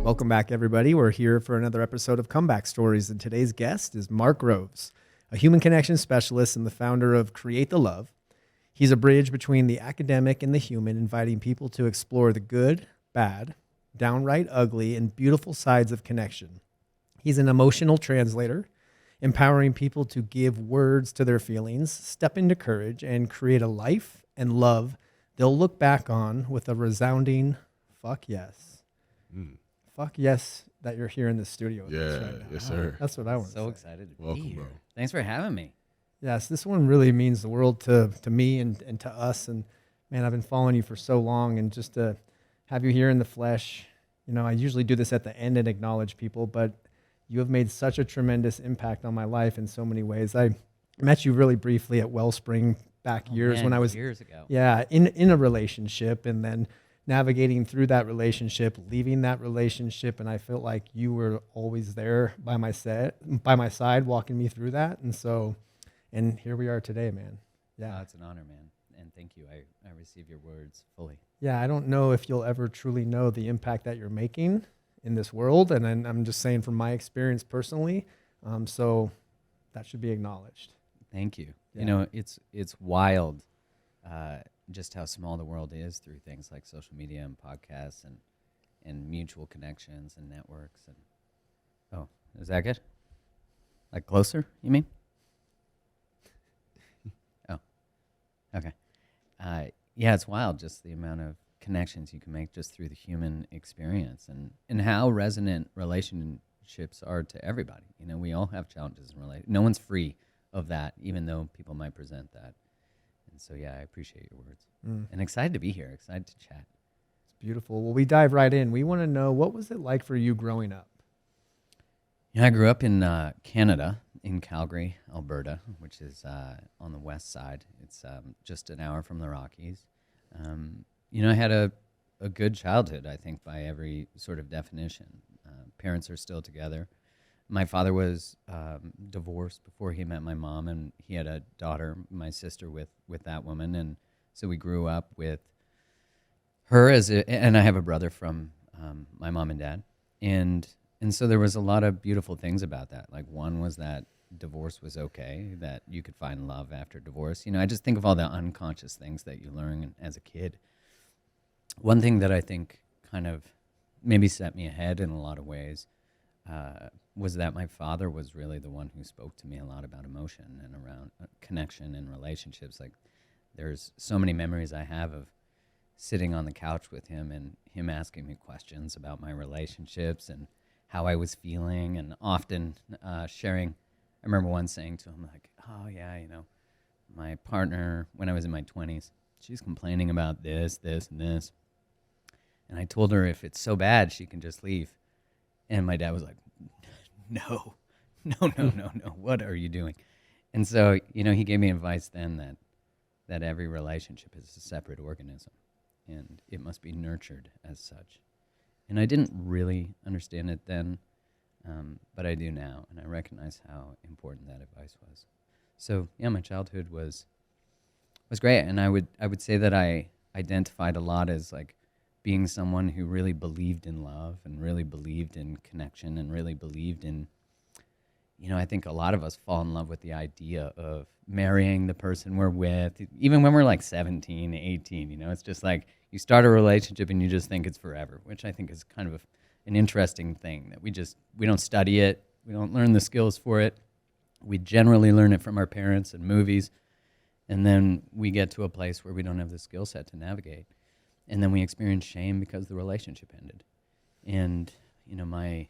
Welcome back, everybody. We're here for another episode of Comeback Stories, and today's guest is Mark Groves, a human connection specialist and the founder of Create the Love. He's a bridge between the academic and the human, inviting people to explore the good, bad, downright ugly, and beautiful sides of connection. He's an emotional translator, empowering people to give words to their feelings, step into courage, and create a life and love they'll look back on with a resounding fuck yes. Fuck yes that you're here in the studio with us right now. Yes, sir. That's what I want to say. So excited to Welcome, be here. bro. Thanks for having me. Yes, this one really means the world to me and to us. And man, I've been following you for so long, and just to have you here in the flesh, you know, I usually do this at the end and acknowledge people, but you have made such a tremendous impact on my life in so many ways. I met you really briefly at Wellspring back when I was years ago. Yeah, in a relationship, and then navigating through that relationship, leaving that relationship, and I felt like you were always there by my side, walking me through that. And here we are today, man. Yeah, It's an honor, man, and thank you. I receive your words fully. yeah. I don't know if you'll ever truly know the impact that you're making in this world, and I'm just saying from my experience personally. So that should be acknowledged. Thank you. Yeah. You know, it's wild just how small the world is through things like social media and podcasts and mutual connections and networks. And oh, is that good? Like closer, you mean? Oh, okay. Yeah, it's wild just the amount of connections you can make just through the human experience and how resonant relationships are to everybody. You know, we all have challenges in relationships. No one's free of that, even though people might present that. And so, yeah, I appreciate your words. And excited to be here, excited to chat. It's beautiful. Well, we dive right in. We want to know, what was it like for you growing up? Yeah, I grew up in Canada, in Calgary, Alberta, which is on the west side. It's just an hour from the Rockies. You know, I had a good childhood, I think, by every sort of definition. Parents are still together. My father was divorced before he met my mom, and he had a daughter, my sister, with that woman. And so we grew up with her and I have a brother from my mom and dad. And so there was a lot of beautiful things about that. Like, one was that divorce was okay, that you could find love after divorce. You know, I just think of all the unconscious things that you learn as a kid. One thing that I think kind of maybe set me ahead in a lot of ways was that my father was really the one who spoke to me a lot about emotion and around connection and relationships. Like, there's so many memories I have of sitting on the couch with him and him asking me questions about my relationships and how I was feeling, and often sharing. I remember once saying to him, like, oh yeah, you know, my partner, when I was in my 20s, she's complaining about this, and this. And I told her if it's so bad, she can just leave. And my dad was like, no, what are you doing? And so, you know, he gave me advice then that every relationship is a separate organism, and it must be nurtured as such. And I didn't really understand it then, but I do now, and I recognize how important that advice was. So, yeah, my childhood was great, and I would say that I identified a lot as, like, being someone who really believed in love and really believed in connection and really believed in, you know, I think a lot of us fall in love with the idea of marrying the person we're with, even when we're like 17, 18, you know, it's just like you start a relationship and you just think it's forever, which I think is kind of an interesting thing, that we don't study it. We don't learn the skills for it. We generally learn it from our parents and movies. And then we get to a place where we don't have the skill set to navigate. And then we experience shame because the relationship ended. And, you know, my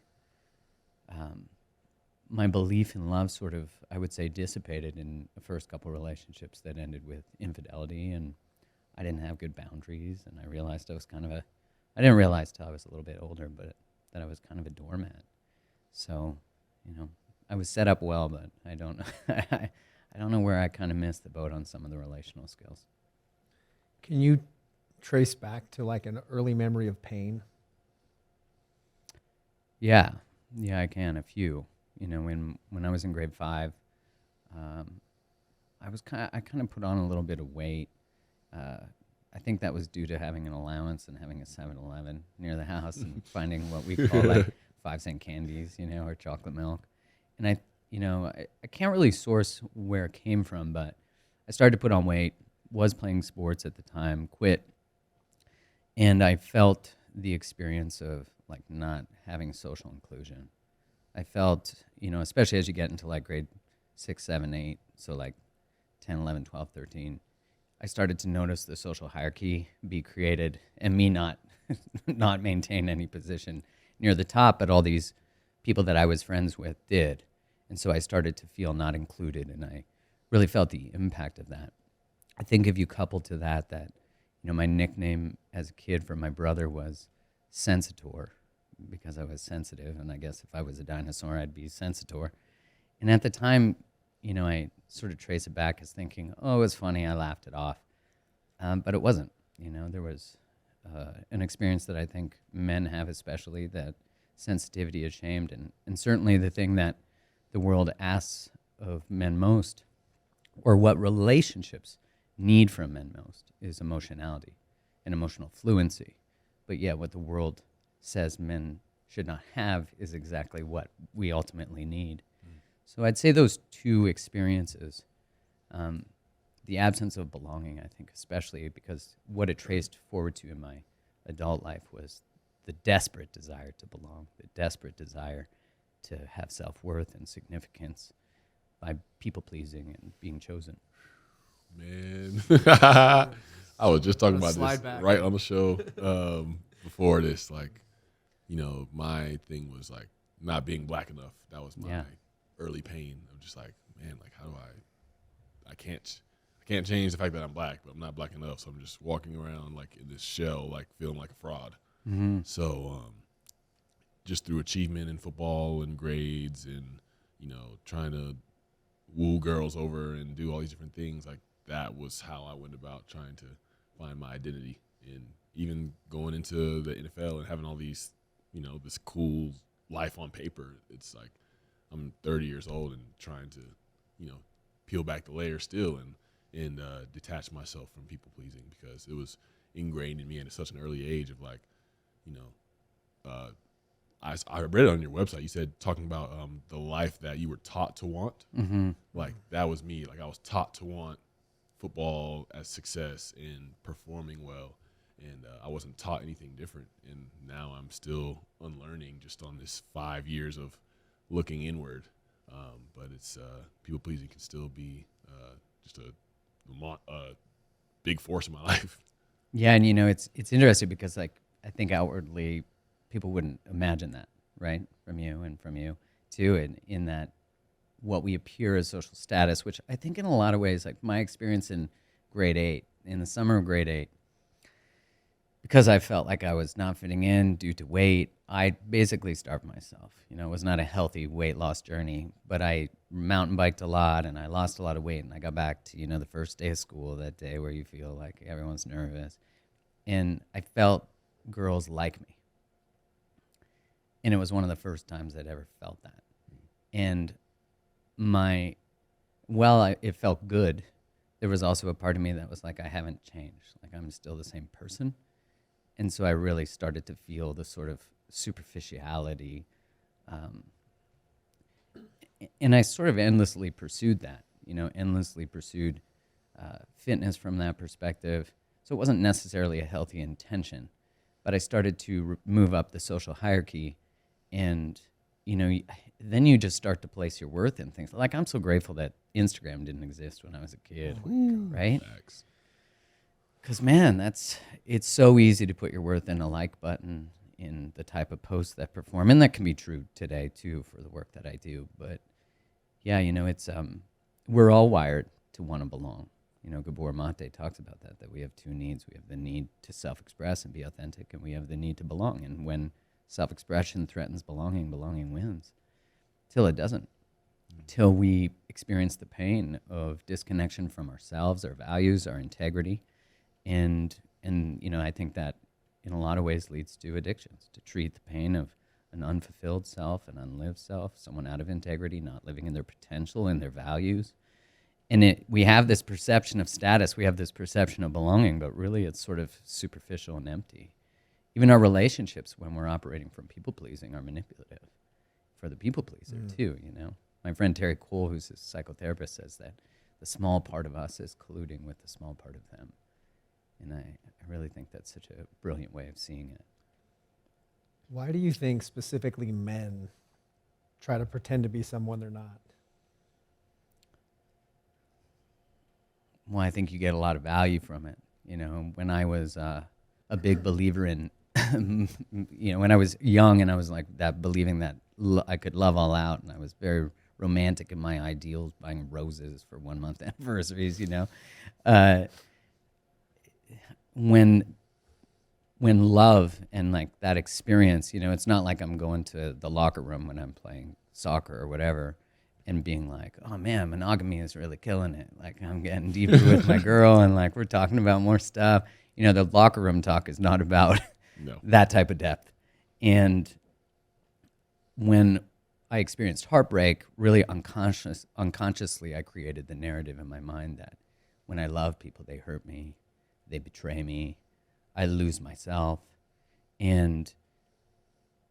belief in love sort of, I would say, dissipated in the first couple relationships that ended with infidelity, and I didn't have good boundaries, and I realized I didn't realize till I was a little bit older, but that I was kind of a doormat. So, you know, I was set up well, but I don't know. I don't know where I kind of missed the boat on some of the relational skills. Can you trace back to like an early memory of pain? Yeah, I can, a few. You know, when I was in grade 5, I kind of put on a little bit of weight. I I think that was due to having an allowance and having a 7-Eleven near the house and finding what we call like 5-cent candies, or chocolate milk. And I can't really source where it came from, but I started to put on weight, was playing sports at the time, quit, and I felt the experience of like not having social inclusion. I felt, especially as you get into like grade 6, 7, 8, so like 10, 11, 12, 13, I started to notice the social hierarchy be created and me not not maintain any position near the top, but all these people that I was friends with did. And so I started to feel not included, and I really felt the impact of that. I think if you couple to that, my nickname as a kid for my brother was Sensitor, because I was sensitive, and I guess if I was a dinosaur, I'd be Sensitor. And at the time, I sort of trace it back as thinking, oh, it was funny, I laughed it off. But it wasn't. There was an experience that I think men have especially, that sensitivity is shamed. And certainly the thing that the world asks of men most, or what relationships need from men most, is emotionality and emotional fluency. But yet what the world says men should not have is exactly what we ultimately need. So I'd say those two experiences, the absence of belonging, I think, especially because what it traced forward to in my adult life was the desperate desire to belong, the desperate desire to have self-worth and significance by people-pleasing and being chosen. Man, I was just talking about this right on the show before this. Like, my thing was like not being black enough. That was my early pain. I'm just like, man, like how do I can't change the fact that I'm black, but I'm not black enough. So I'm just walking around like in this shell, like feeling like a fraud. Mm-hmm. So just through achievement in football and grades and, trying to woo girls over and do all these different things, like that was how I went about trying to find my identity. And even going into the NFL and having all these, this cool life on paper, it's like I'm 30 years old and trying to, peel back the layers still and detach myself from people pleasing, because it was ingrained in me at such an early age of like, I read it on your website. You said talking about the life that you were taught to want. Mm-hmm. Like that was me. Like I was taught to want football as success and performing well, and I wasn't taught anything different. And now I'm still unlearning just on this 5 years of looking inward. But it's people pleasing can still be just a big force in my life. Yeah, and it's interesting because like I think outwardly people wouldn't imagine that, right? From you and from you too, and in that what we appear as social status, which I think in a lot of ways, like my experience in grade 8, in the summer of grade 8, because I felt like I was not fitting in due to weight, I basically starved myself. It was not a healthy weight loss journey, but I mountain biked a lot and I lost a lot of weight, and I got back to, the first day of school, that day where you feel like everyone's nervous. And I felt girls like me. And it was one of the first times I'd ever felt that. And it felt good, there was also a part of me that was like, I haven't changed. Like I'm still the same person. And so I really started to feel the sort of superficiality. And I sort of endlessly pursued that, endlessly pursued fitness from that perspective. So it wasn't necessarily a healthy intention, but I started to move up the social hierarchy. And, then you just start to place your worth in things. Like I'm so grateful that Instagram didn't exist when I was a kid, right? Because, man, it's so easy to put your worth in a like button in the type of posts that perform. And that can be true today, too, for the work that I do. But, yeah, it's we're all wired to want to belong. Gabor Mate talks about that we have two needs. We have the need to self-express and be authentic, and we have the need to belong. And when self-expression threatens belonging, belonging wins. Till it doesn't. Till we experience the pain of disconnection from ourselves, our values, our integrity. And I think that in a lot of ways leads to addictions, to treat the pain of an unfulfilled self, an unlived self, someone out of integrity, not living in their potential and their values. And we have this perception of status, we have this perception of belonging, but really it's sort of superficial and empty. Even our relationships, when we're operating from people pleasing, are manipulative for the people pleaser too. You know, my friend Terry Cole, who's a psychotherapist, says that the small part of us is colluding with the small part of them, and I really think that's such a brilliant way of seeing it. Why do you think specifically men try to pretend to be someone they're not? Well, I think you get a lot of value from it. You know, when I was a big believer in, you know, when I was young and I was like that, believing that I could love all out, and I was very romantic in my ideals, buying roses for 1 month anniversaries, you know. When love and like that experience, you know, it's not like I'm going to the locker room when I'm playing soccer or whatever and being like, oh man, monogamy is really killing it. Like I'm getting deeper with my girl and like we're talking about more stuff. You know, the locker room talk is not about that type of depth. And when I experienced heartbreak, really unconsciously, I created the narrative in my mind that when I love people, they hurt me, they betray me, I lose myself. And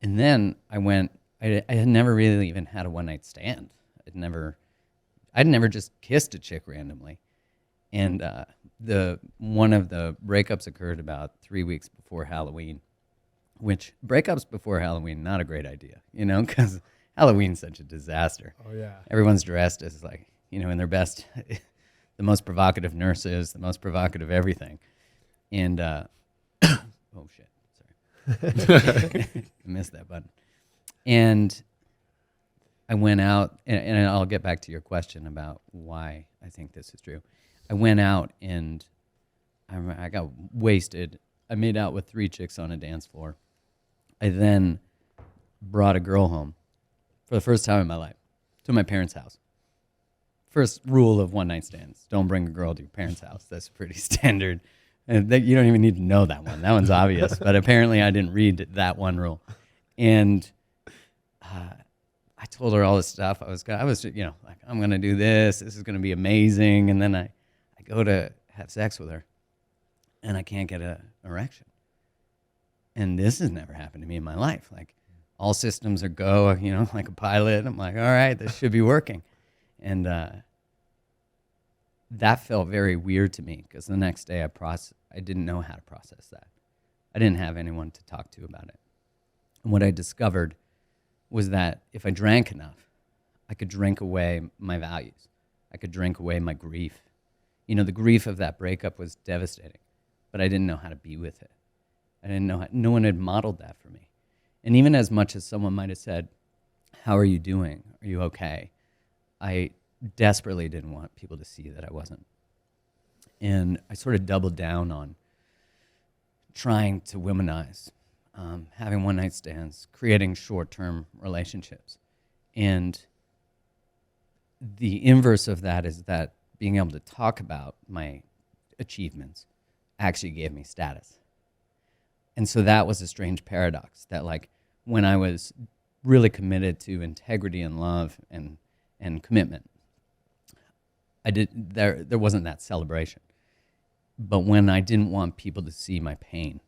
then I had never really even had a one-night stand. I'd never just kissed a chick randomly. And one of the breakups occurred about 3 weeks before Halloween, which breakups before Halloween, not a great idea, you know, because Halloween's such a disaster. Oh, yeah. Everyone's dressed as like, you know, in their best, the most provocative nurses, the most provocative everything. And, oh shit, sorry. I missed that button. And I went out, and I'll get back to your question about why I think this is true. I went out and I got wasted. I made out with 3 chicks on a dance floor. I then brought a girl home for the first time in my life to my parents' house. First rule of one-night stands: don't bring a girl to your parents' house. That's pretty standard. And you don't even need to know that one. That one's obvious. But apparently I didn't read that one rule. And I told her all this stuff. I was, you know, like, I'm going to do this. This is going to be amazing. And then I go to have sex with her, and I can't get an erection. And this has never happened to me in my life. Like, all systems are go, you know, like a pilot. I'm like, all right, this should be working. And that felt very weird to me because the next day I didn't know how to process that. I didn't have anyone to talk to about it. And what I discovered was that if I drank enough, I could drink away my values. I could drink away my grief. You know, the grief of that breakup was devastating, but I didn't know how to be with it. I didn't know no one had modeled that for me. And even as much as someone might have said, how are you doing? Are you okay? I desperately didn't want people to see that I wasn't. And I sort of doubled down on trying to womanize, having one-night stands, creating short-term relationships. And the inverse of that is that being able to talk about my achievements actually gave me status. And so that was a strange paradox, that like when I was really committed to integrity and love and commitment, there wasn't that celebration. But when I didn't want people to see my pain,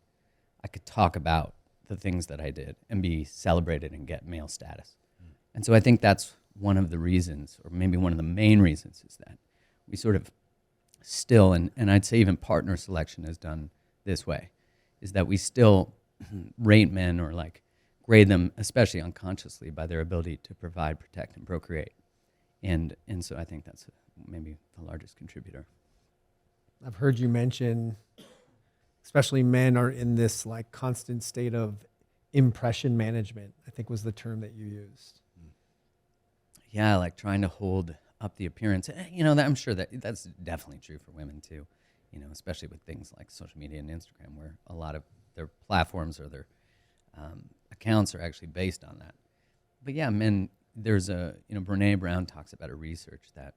I could talk about the things that I did and be celebrated and get male status. And so I think that's one of the reasons, or maybe one of the main reasons, is that we sort of still, and I'd say even partner selection is done this way, is that we still rate men or like grade them, especially unconsciously, by their ability to provide, protect, and procreate. And so I think that's maybe the largest contributor. I've heard you mention, especially men are in this like constant state of impression management, I think was the term that you used. Yeah, like trying to hold up the appearance. You know, I'm sure that's definitely true for women too, you know, especially with things like social media and Instagram, where a lot of their platforms or their accounts are actually based on that. But yeah, men, there's Brene Brown talks about a research that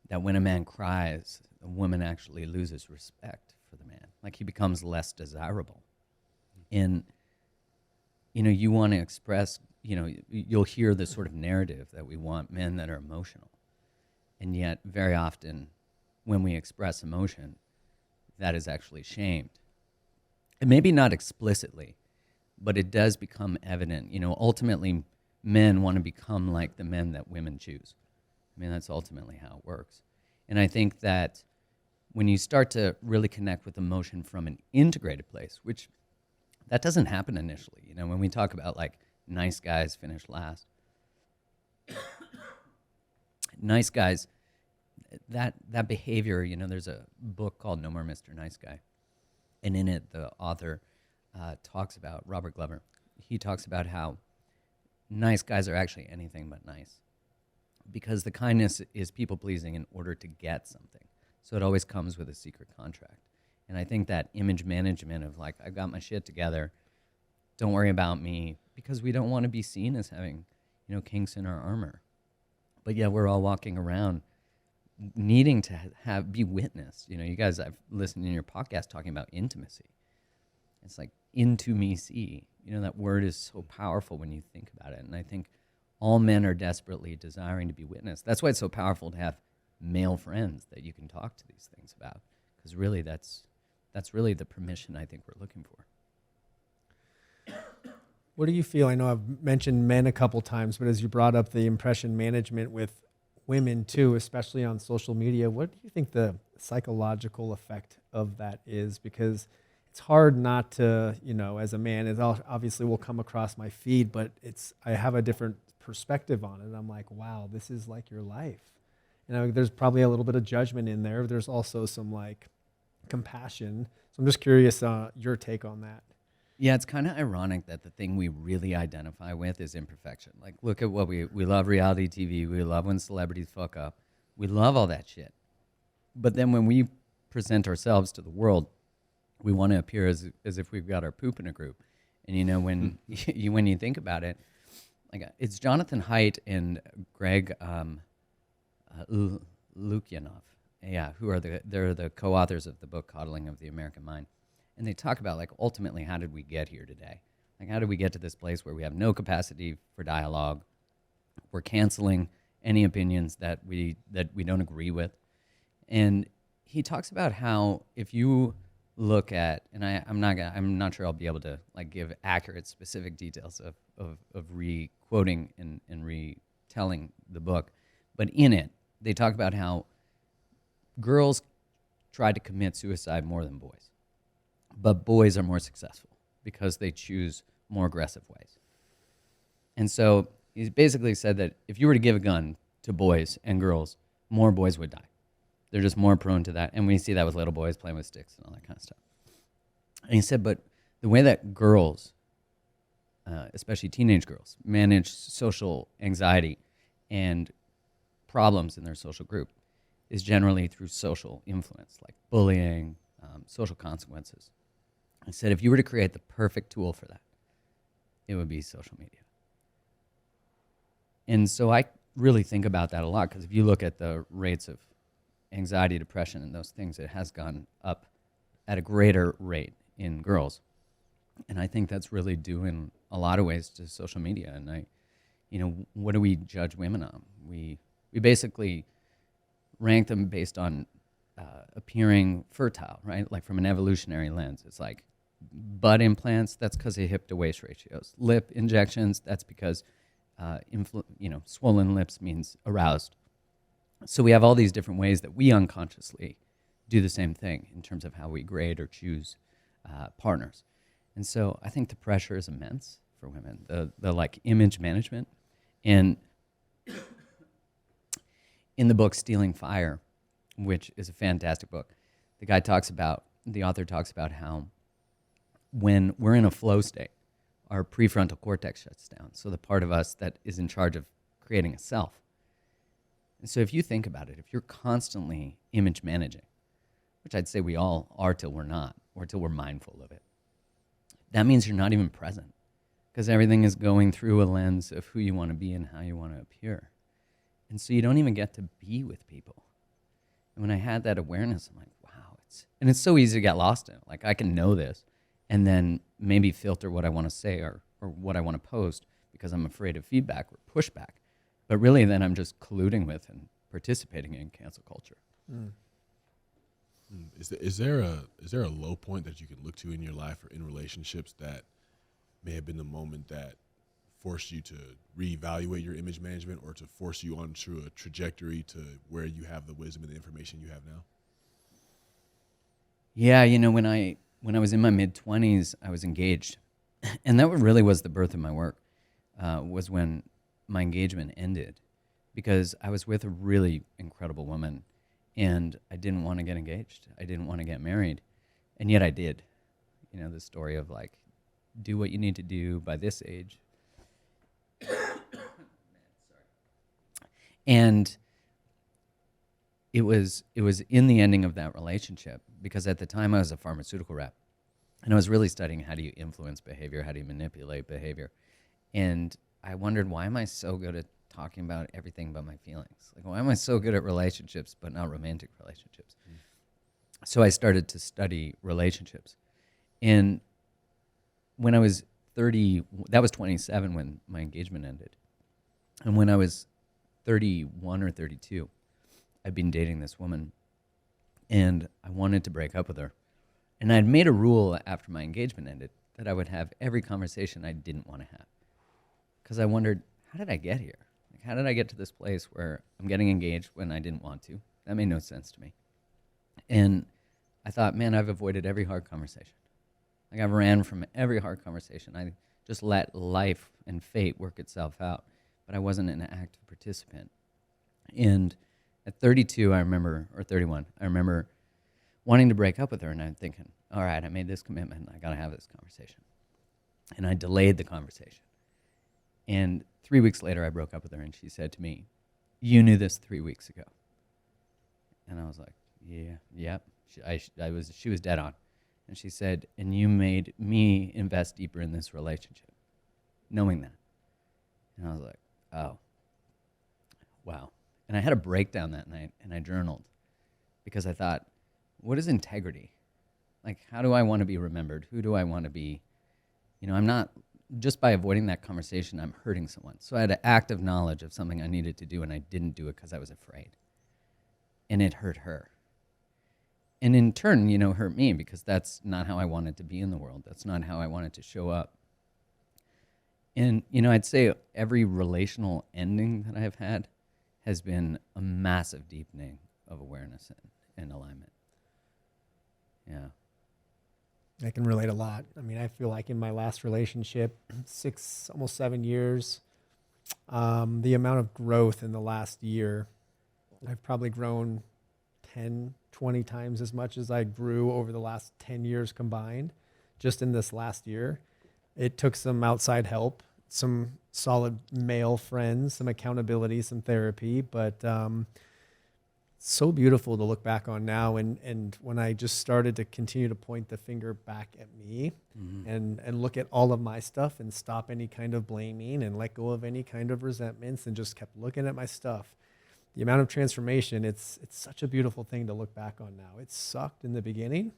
when a man cries, a woman actually loses respect for the man. Like he becomes less desirable. And, you know, you want to express, you know, you'll hear this sort of narrative that we want men that are emotional. And yet, very often, when we express emotion, that is actually shamed. And maybe not explicitly, but it does become evident. Ultimately, men want to become like the men that women choose. I mean, that's ultimately how it works. And I think that when you start to really connect with emotion from an integrated place, which that doesn't happen initially. When we talk about like nice guys finish last, nice guys, that behavior, there's a book called No More Mr. Nice Guy. And in it, the author talks about, Robert Glover, he talks about how nice guys are actually anything but nice. Because the kindness is people-pleasing in order to get something. So it always comes with a secret contract. And I think that image management of like, I've got my shit together, don't worry about me, because we don't want to be seen as having, kinks in our armor. But yeah, we're all walking around needing to be witnessed. You guys, I've listened in your podcast talking about intimacy. It's like, into me see. That word is so powerful when you think about it. And I think all men are desperately desiring to be witnessed. That's why it's so powerful to have male friends that you can talk to these things about. Because really, that's really the permission I think we're looking for. What do you feel? I know I've mentioned men a couple times, but as you brought up the impression management with women too, especially on social media, what do you think the psychological effect of that is? Because it's hard not to, as a man, it obviously will come across my feed, but I have a different perspective on it. I'm like, wow, this is like your life. There's probably a little bit of judgment in there. There's also some like compassion. So I'm just curious your take on that. Yeah, it's kind of ironic that the thing we really identify with is imperfection. Like, look at what we love reality TV. We love when celebrities fuck up. We love all that shit. But then when we present ourselves to the world, we want to appear as if we've got our poop in a group. And when when you think about it, like it's Jonathan Haidt and Greg Lukianoff, they're the co-authors of the book Coddling of the American Mind. And they talk about, like, ultimately, how did we get here today? Like, how did we get to this place where we have no capacity for dialogue? We're canceling any opinions that we don't agree with. And he talks about how if you look at, and I'm not sure I'll be able to like give accurate, specific details of re-quoting and retelling the book, but in it, they talk about how girls try to commit suicide more than boys. But boys are more successful because they choose more aggressive ways. And so he basically said that if you were to give a gun to boys and girls, more boys would die. They're just more prone to that. And we see that with little boys playing with sticks and all that kind of stuff. And he said, but the way that girls, especially teenage girls, manage social anxiety and problems in their social group is generally through social influence, like bullying, social consequences. I said, if you were to create the perfect tool for that, it would be social media. And so I really think about that a lot, because if you look at the rates of anxiety, depression, and those things, it has gone up at a greater rate in girls. And I think that's really due in a lot of ways to social media. And what do we judge women on? We basically rank them based on appearing fertile, right? Like from an evolutionary lens. It's like butt implants, that's because of hip to waist ratios. Lip injections, that's because swollen lips means aroused. So we have all these different ways that we unconsciously do the same thing in terms of how we grade or choose partners. And so I think the pressure is immense for women, the like image management. And in the book Stealing Fire, which is a fantastic book, the author talks about how when we're in a flow state, our prefrontal cortex shuts down. So the part of us that is in charge of creating a self. And so if you think about it, if you're constantly image managing, which I'd say we all are till we're not, or till we're mindful of it, that means you're not even present, because everything is going through a lens of who you want to be and how you want to appear. And so you don't even get to be with people. And when I had that awareness, I'm like, wow, it's so easy to get lost in it. Like, I can know this and then maybe filter what I want to say or what I want to post because I'm afraid of feedback or pushback. But really then I'm just colluding with and participating in cancel culture. Is there a low point that you can look to in your life or in relationships that may have been the moment that forced you to reevaluate your image management or to force you onto a trajectory to where you have the wisdom and the information you have now? Yeah, when I was in my mid-20s, I was engaged, and that really was the birth of my work. Was when my engagement ended, because I was with a really incredible woman, and I didn't want to get engaged. I didn't want to get married, and yet I did. The story of like, do what you need to do by this age. And it was in the ending of that relationship, because at the time I was a pharmaceutical rep, and I was really studying how do you influence behavior, how do you manipulate behavior. And I wondered, why am I so good at talking about everything but my feelings? Like, why am I so good at relationships but not romantic relationships? So I started to study relationships. And when I was 30, that was 27 when my engagement ended. And when I was 31 or 32, I'd been dating this woman, and I wanted to break up with her. And I'd made a rule after my engagement ended that I would have every conversation I didn't want to have. Because I wondered, how did I get here? Like, how did I get to this place where I'm getting engaged when I didn't want to? That made no sense to me. And I thought, man, I've avoided every hard conversation. Like, I ran from every hard conversation. I just let life and fate work itself out. But I wasn't an active participant. And at 32, I remember, or 31, I remember wanting to break up with her, and I'm thinking, all right, I made this commitment. I got to have this conversation. And I delayed the conversation. And 3 weeks later, I broke up with her, and she said to me, "You knew this 3 weeks ago." And I was like, yep. She was dead on. And she said, "And you made me invest deeper in this relationship, knowing that." And I was like, oh, wow. And I had a breakdown that night, and I journaled, because I thought, what is integrity? Like, how do I want to be remembered? Who do I want to be? I'm not, just by avoiding that conversation, I'm hurting someone. So I had an active knowledge of something I needed to do, and I didn't do it because I was afraid. And it hurt her. And in turn, hurt me, because that's not how I wanted to be in the world. That's not how I wanted to show up. And, I'd say every relational ending that I've had has been a massive deepening of awareness and alignment. Yeah. I can relate a lot. I mean, I feel like in my last relationship, almost 7 years, the amount of growth in the last year, I've probably grown 10, 20 times as much as I grew over the last 10 years combined, just in this last year. It took some outside help, some solid male friends, some accountability, some therapy, but so beautiful to look back on now. And when I just started to continue to point the finger back at me, and look at all of my stuff and stop any kind of blaming and let go of any kind of resentments and just kept looking at my stuff, the amount of transformation, it's such a beautiful thing to look back on now. It sucked in the beginning.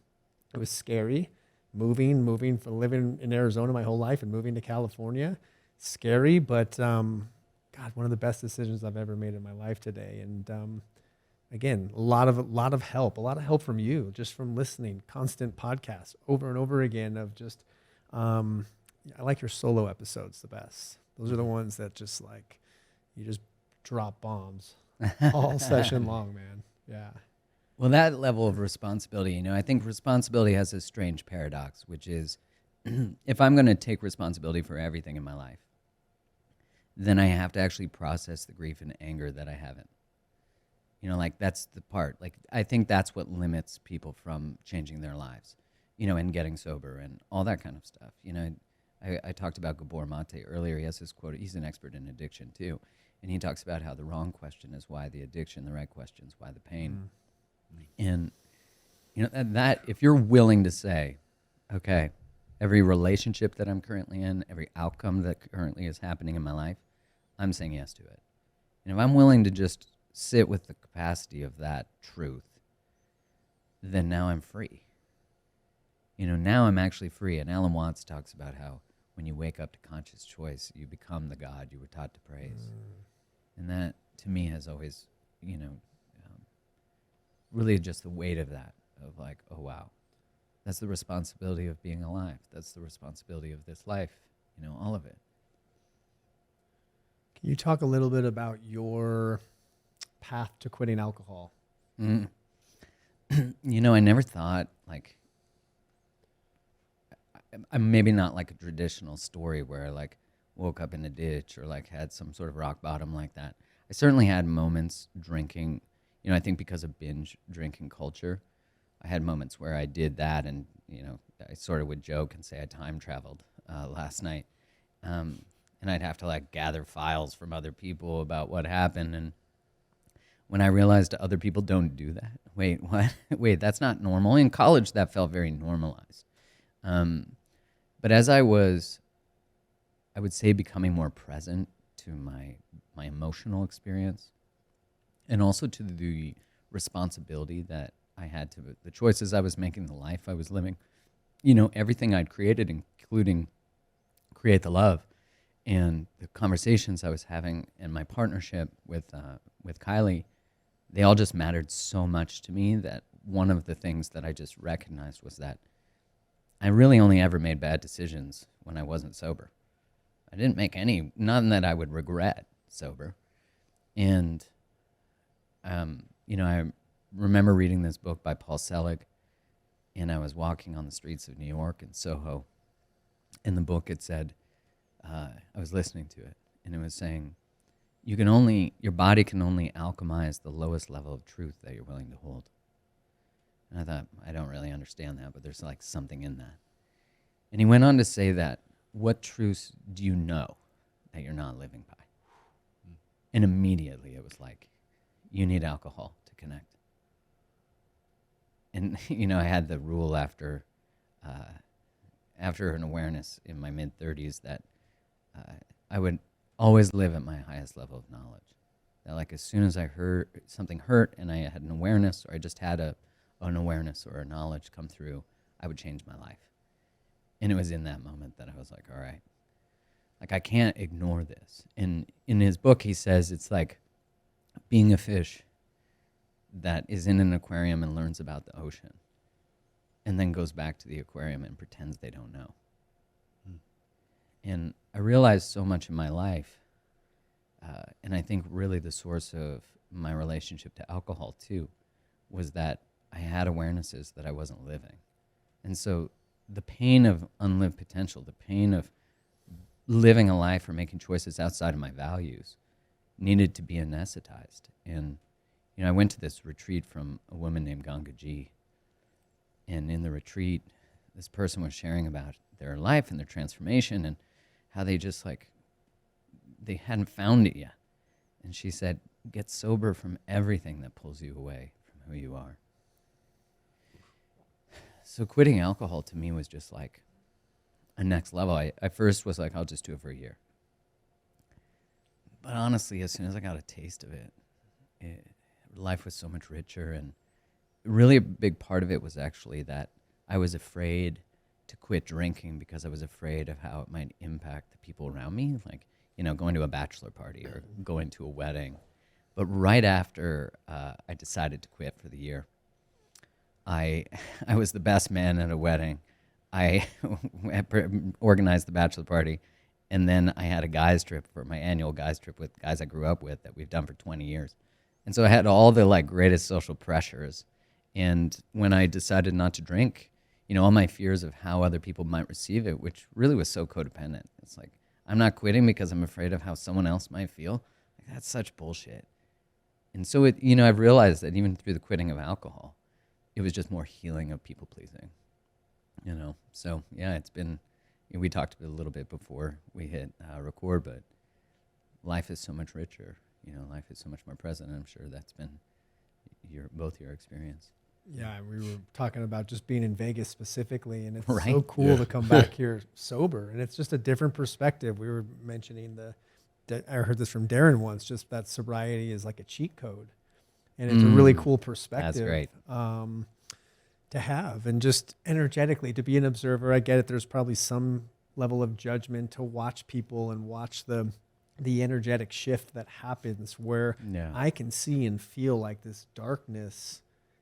It was scary. Moving from living in Arizona my whole life and moving to California, scary, but God, one of the best decisions I've ever made in my life today. And again, a lot of help from you, just from listening, constant podcasts over and over again of just, I like your solo episodes the best. Those are the ones that just like, you just drop bombs all session long, man. Yeah. Well, that level of responsibility, I think responsibility has a strange paradox, which is if I'm going to take responsibility for everything in my life, then I have to actually process the grief and anger that I haven't. That's the part. Like, I think that's what limits people from changing their lives, and getting sober and all that kind of stuff. I talked about Gabor Mate earlier. He has this quote. He's an expert in addiction, too. And he talks about how the wrong question is why the addiction, the right question is why the pain. And, that if you're willing to say, okay, every relationship that I'm currently in, every outcome that currently is happening in my life, I'm saying yes to it. And if I'm willing to just sit with the capacity of that truth, then now I'm free. Now I'm actually free. And Alan Watts talks about how when you wake up to conscious choice, you become the God you were taught to praise. And that, to me, has always really just the weight of that, of like, oh wow, that's the responsibility of being alive. That's the responsibility of this life, all of it. Can you talk a little bit about your path to quitting alcohol? Mm. I never thought like, I'm maybe not like a traditional story where I like woke up in a ditch or like had some sort of rock bottom like that. I certainly had moments drinking, I think because of binge drinking culture, I had moments where I did that, and I sort of would joke and say I time traveled last night, and I'd have to like gather files from other people about what happened. And when I realized other people don't do that, wait, what? Wait, that's not normal. In college, that felt very normalized. But as I was, I would say, becoming more present to my emotional experience, and also to the responsibility that I had to the choices I was making, the life I was living, everything I'd created, including Create the Love, and the conversations I was having, and my partnership with Kylie, they all just mattered so much to me that one of the things that I just recognized was that I really only ever made bad decisions when I wasn't sober. I didn't make any, none that I would regret sober. And, I remember reading this book by Paul Selig, and I was walking on the streets of New York in Soho. In the book, it said, I was listening to it, and it was saying, your body can only alchemize the lowest level of truth that you're willing to hold. And I thought, I don't really understand that, but there's like something in that. And he went on to say that, what truths do you know that you're not living by? And immediately it was like, you need alcohol to connect. And, I had the rule after an awareness in my mid-30s that I would always live at my highest level of knowledge. That like as soon as I heard something hurt and I had an awareness, or I just had an awareness or a knowledge come through, I would change my life. And it was in that moment that I was like, all right, like I can't ignore this. And in his book, he says it's like being a fish that is in an aquarium and learns about the ocean and then goes back to the aquarium and pretends they don't know. And I realized so much in my life, and I think really the source of my relationship to alcohol too, was that I had awarenesses that I wasn't living. And so the pain of unlived potential, the pain of living a life or making choices outside of my values needed to be anesthetized. And, I went to this retreat from a woman named Gangaji. And in the retreat, this person was sharing about their life and their transformation and how they just they hadn't found it yet. And she said, get sober from everything that pulls you away from who you are. So quitting alcohol to me was just like a next level. I first was like, I'll just do it for a year. But honestly, as soon as I got a taste of it, life was so much richer. And really a big part of it was actually that I was afraid to quit drinking because I was afraid of how it might impact the people around me, like, going to a bachelor party or going to a wedding. But right after I decided to quit for the year, I was the best man at a wedding. I organized the bachelor party, and then I had a guys trip for my annual guys trip with guys I grew up with that we've done for 20 years. And so I had all the greatest social pressures. And when I decided not to drink, all my fears of how other people might receive it, which really was so codependent. It's like, I'm not quitting because I'm afraid of how someone else might feel. That's such bullshit. And so I've realized that even through the quitting of alcohol, it was just more healing of people pleasing, So yeah, it's been, we talked a little bit before we hit record, but life is so much richer, life is so much more present. I'm sure that's been both your experience. Yeah, we were talking about just being in Vegas specifically, and it's Right? so cool to come back here sober, and it's just a different perspective. We were mentioning I heard this from Darren once, just that sobriety is like a cheat code, and it's a really cool perspective. That's great. To have, and just energetically to be an observer. I get it. There's probably some level of judgment to watch people and watch the the energetic shift that happens where Yeah. I can see and feel like this darkness,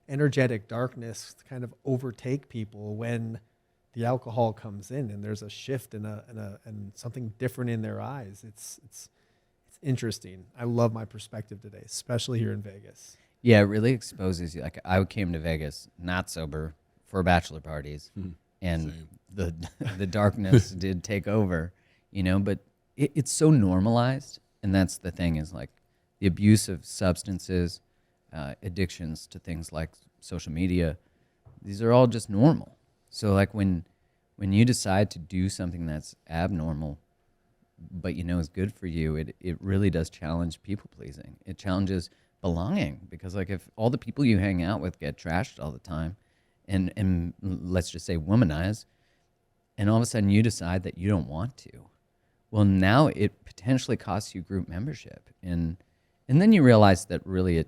energetic darkness kind of overtake people when the alcohol comes in and there's a shift and something different in their eyes. It's interesting. I love my perspective today, especially here in Vegas. Yeah, it really exposes you. Like I came to Vegas not sober for bachelor parties, and Same. the darkness did take over, But it's so normalized, and that's the thing is like the abuse of substances, addictions to things like social media. These are all just normal. So like when you decide to do something that's abnormal, but is good for you, it really does challenge people pleasing. It challenges belonging because like if all the people you hang out with get trashed all the time and let's just say womanized, and all of a sudden you decide that you don't want to, well, now it potentially costs you group membership. And then you realize that really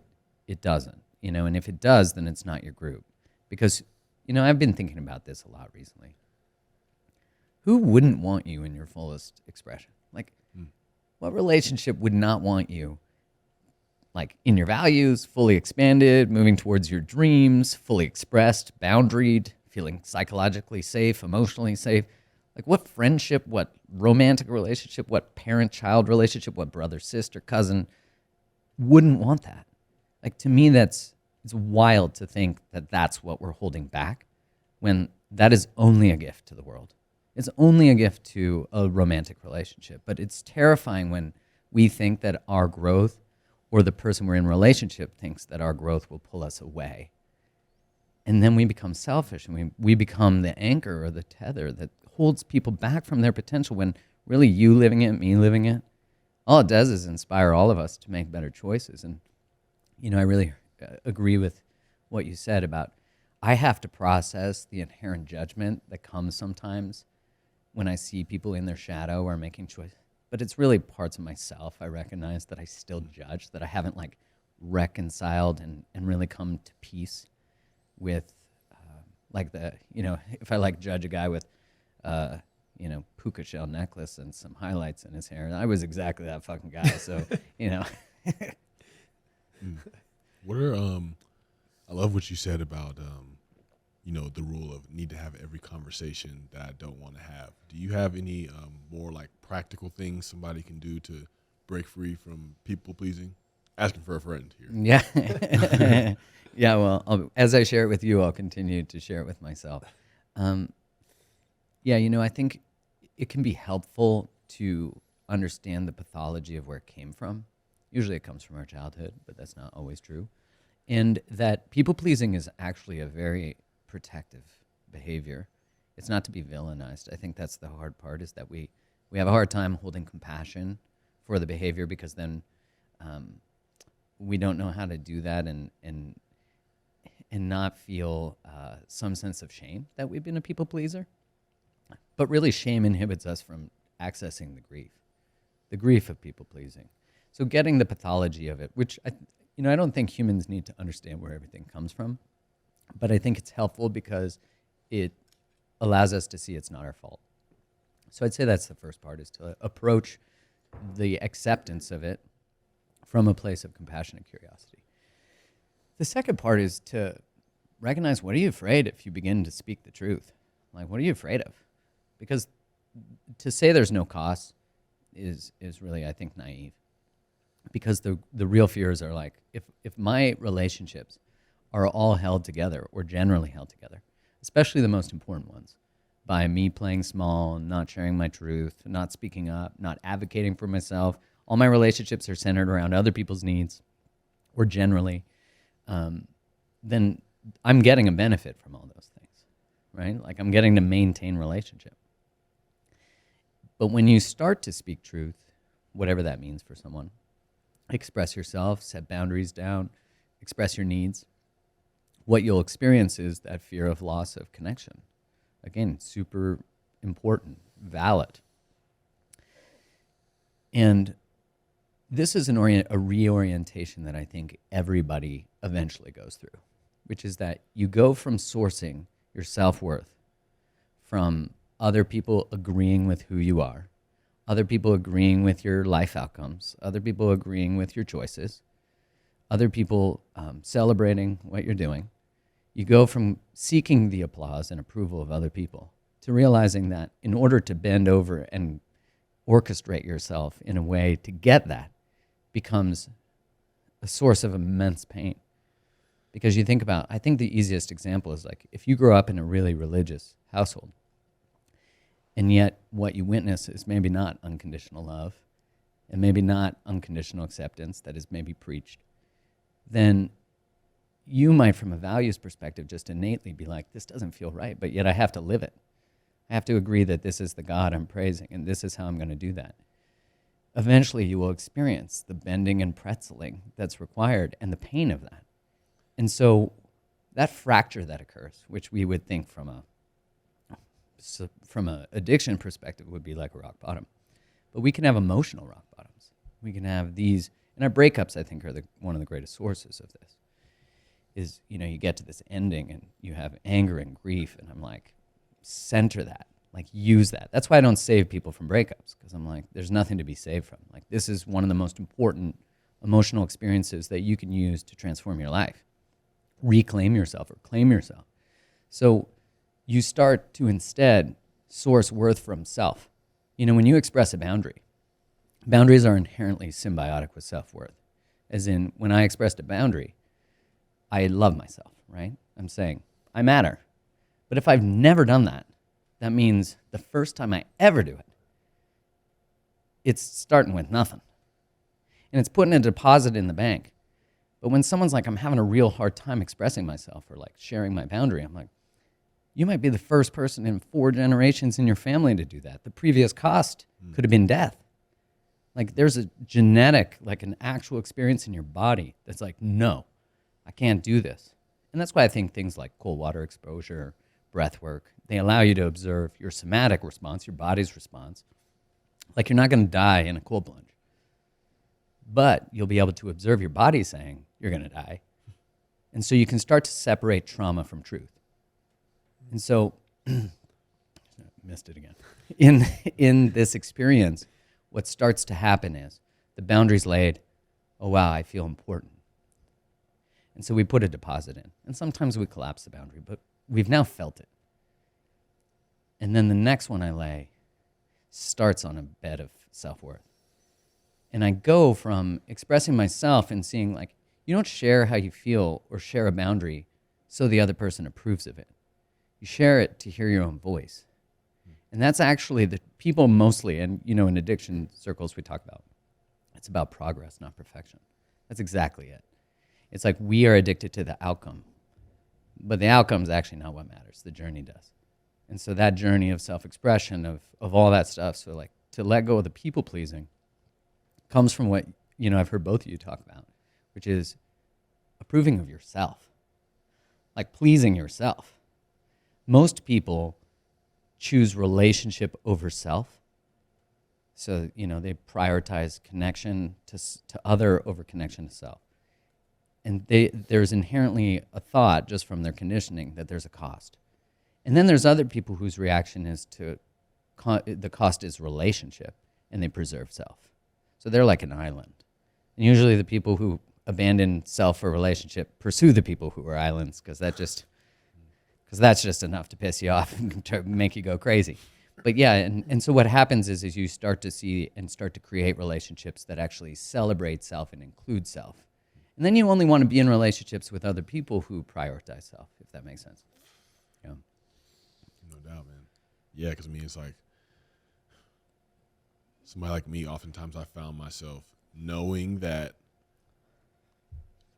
it doesn't, and if it does, then it's not your group. Because, I've been thinking about this a lot recently. Who wouldn't want you in your fullest expression? Like, what relationship would not want you, like, in your values, fully expanded, moving towards your dreams, fully expressed, boundaried, feeling psychologically safe, emotionally safe? Like, what friendship, what romantic relationship, what parent-child relationship, what brother, sister, cousin wouldn't want that? Like, to me, it's wild to think that that's what we're holding back when that is only a gift to the world. It's only a gift to a romantic relationship, but it's terrifying when we think that our growth or the person we're in relationship thinks that our growth will pull us away. And then we become selfish and we become the anchor or the tether that holds people back from their potential when really you living it, me living it, all it does is inspire all of us to make better choices. And, I really agree with what you said about I have to process the inherent judgment that comes sometimes when I see people in their shadow or making choices. But it's really parts of myself I recognize that I still judge, that I haven't like reconciled and really come to peace with, like if I like judge a guy with, puka shell necklace and some highlights in his hair, I was exactly that fucking guy. So, What are I love what you said about the rule of need to have every conversation that I don't want to have. Do you have any more like practical things somebody can do to break free from people pleasing? Asking for a friend here. Yeah. Yeah, well, as I share it with you, I'll continue to share it with myself. I think it can be helpful to understand the pathology of where it came from. Usually it comes from our childhood, but that's not always true. And that people-pleasing is actually a very protective behavior. It's not to be villainized. I think that's the hard part, is that we have a hard time holding compassion for the behavior because then we don't know how to do that and not feel some sense of shame that we've been a people pleaser. But really, shame inhibits us from accessing the grief of people pleasing. So getting the pathology of it, which I don't think humans need to understand where everything comes from, but I think it's helpful because it allows us to see it's not our fault. So I'd say that's the first part, is to approach the acceptance of it from a place of compassion and curiosity. The second part is to recognize, what are you afraid if you begin to speak the truth? Like, what are you afraid of? Because to say there's no cost is really, I think, naive. Because the real fears are like, if my relationships are all held together, or generally held together, especially the most important ones, by me playing small, not sharing my truth, not speaking up, not advocating for myself, all my relationships are centered around other people's needs, or generally, then I'm getting a benefit from all those things, right? Like I'm getting to maintain relationship. But when you start to speak truth, whatever that means for someone, express yourself, set boundaries down, express your needs, what you'll experience is that fear of loss of connection. Again, super important, valid. And this is a reorientation that I think everybody eventually goes through, which is that you go from sourcing your self-worth from other people agreeing with who you are, other people agreeing with your life outcomes, other people agreeing with your choices, other people celebrating what you're doing. You go from seeking the applause and approval of other people to realizing that in order to bend over and orchestrate yourself in a way to get that becomes a source of immense pain. Because you think about, I think the easiest example is like if you grow up in a really religious household, and yet what you witness is maybe not unconditional love and maybe not unconditional acceptance that is maybe preached, then you might, from a values perspective, just innately be like, this doesn't feel right, but yet I have to live it. I have to agree that this is the God I'm praising, and this is how I'm going to do that. Eventually, you will experience the bending and pretzeling that's required and the pain of that. And so that fracture that occurs, which we would think from a addiction perspective would be like a rock bottom. But we can have emotional rock bottoms. We can have these, and our breakups, I think, are one of the greatest sources of this. Is, you get to this ending and you have anger and grief, and I'm like, center that, like use that. That's why I don't save people from breakups, because I'm like, there's nothing to be saved from. Like, this is one of the most important emotional experiences that you can use to transform your life. Reclaim yourself or claim yourself. So you start to instead source worth from self. When you express a boundary, boundaries are inherently symbiotic with self-worth. As in, when I expressed a boundary, I love myself, right? I'm saying, I matter. But if I've never done that, that means the first time I ever do it, it's starting with nothing. And it's putting a deposit in the bank. But when someone's like, I'm having a real hard time expressing myself or like sharing my boundary, I'm like, you might be the first person in 4 generations in your family to do that. The previous cost could have been death. Like there's a genetic, like an actual experience in your body that's like, no, I can't do this. And that's why I think things like cold water exposure, breath work, they allow you to observe your somatic response, your body's response. Like you're not going to die in a cold plunge. But you'll be able to observe your body saying you're going to die. And so you can start to separate trauma from truth. And so, missed it again. In this experience, what starts to happen is the boundary's laid. Oh, wow, I feel important. And so we put a deposit in. And sometimes we collapse the boundary, but we've now felt it. And then the next one I lay starts on a bed of self-worth. And I go from expressing myself and seeing like, you don't share how you feel or share a boundary so the other person approves of it. You share it to hear your own voice. And that's actually the people mostly, and in addiction circles we talk about, it's about progress, not perfection. That's exactly it. It's like we are addicted to the outcome, but the outcome is actually not what matters. The journey does. And so that journey of self-expression, of all that stuff, so like to let go of the people-pleasing comes from what, I've heard both of you talk about, which is approving of yourself, like pleasing yourself. Most people choose relationship over self. So, they prioritize connection to other over connection to self. And there's inherently a thought just from their conditioning that there's a cost. And then there's other people whose reaction is the cost is relationship, and they preserve self. So they're like an island. And usually the people who abandon self for relationship pursue the people who are islands, because that's just enough to piss you off and to make you go crazy. But yeah, and so what happens is you start to see and start to create relationships that actually celebrate self and include self. And then you only want to be in relationships with other people who prioritize self, if that makes sense. Yeah. No doubt, man. Yeah, because it's like, somebody like me, oftentimes I found myself knowing that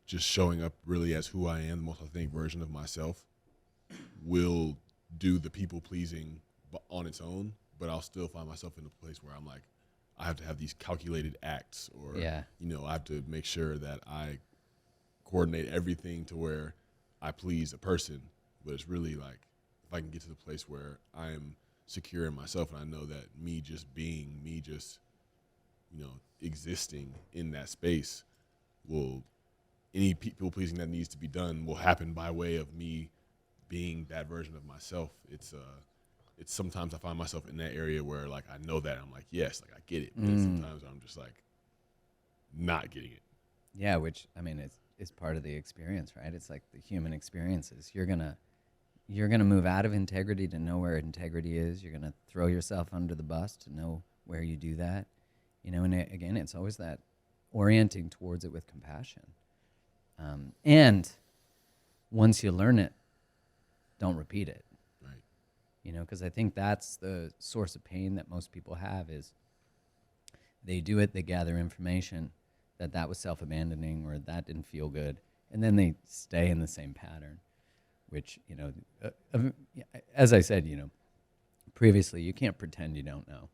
just showing up really as who I am, the most authentic version of myself, will do the people-pleasing on its own, but I'll still find myself in a place where I'm like, I have to have these calculated acts, or, I have to make sure that I coordinate everything to where I please a person. But it's really like, if I can get to the place where I am secure in myself and I know that me just being, existing in that space any people-pleasing that needs to be done will happen by way of me being that version of myself. It's it's sometimes I find myself in that area where like I know that I'm like, yes, like I get it. But then sometimes I'm just like not getting it. Yeah, which I mean is part of the experience, right? It's like the human experiences. You're gonna move out of integrity to know where integrity is. You're gonna throw yourself under the bus to know where you do that. And again, it's always that orienting towards it with compassion. And once you learn it, don't repeat it. Right. Because I think that's the source of pain that most people have is they do it, they gather information that was self-abandoning or that didn't feel good, and then they stay in the same pattern, which, as I said, previously, you can't pretend you don't know.